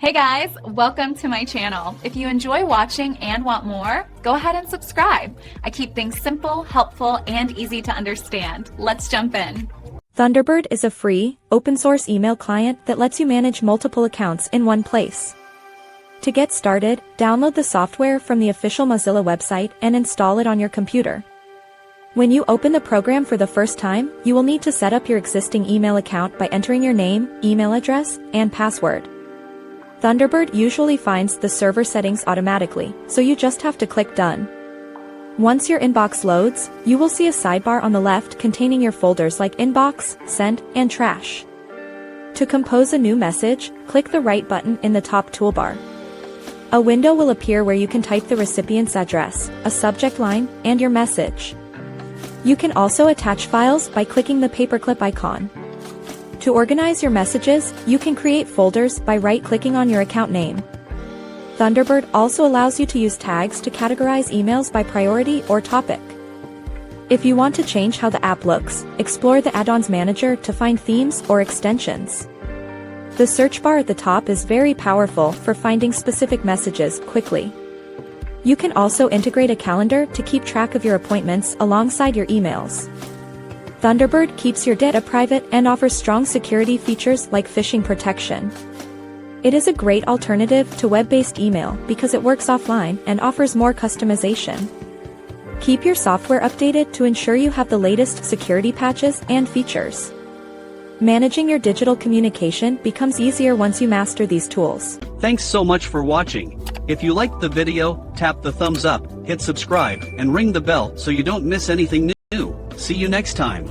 Hey guys, welcome to my channel. If you enjoy watching and want more, go ahead and subscribe. I keep things simple, helpful, and easy to understand. Let's jump in. Thunderbird is a free, open-source email client that lets you manage multiple accounts in one place. To get started, download the software from the official Mozilla website and install it on your computer. When you open the program for the first time, you will need to set up your existing email account by entering your name, email address, and password. Thunderbird usually finds the server settings automatically, so you just have to click Done. Once your inbox loads, you will see a sidebar on the left containing your folders like Inbox, Sent, and Trash. To compose a new message, click the Write button in the top toolbar. A window will appear where you can type the recipient's address, a subject line, and your message. You can also attach files by clicking the paperclip icon. To organize your messages, you can create folders by right-clicking on your account name. Thunderbird also allows you to use tags to categorize emails by priority or topic. If you want to change how the app looks, explore the Add-ons Manager to find themes or extensions. The search bar at the top is very powerful for finding specific messages quickly. You can also integrate a calendar to keep track of your appointments alongside your emails. Thunderbird keeps your data private and offers strong security features like phishing protection. It is a great alternative to web-based email because it works offline and offers more customization. Keep your software updated to ensure you have the latest security patches and features. Managing your digital communication becomes easier once you master these tools. Thanks so much for watching. If you liked the video, tap the thumbs up, hit subscribe, and ring the bell so you don't miss anything new. See you next time.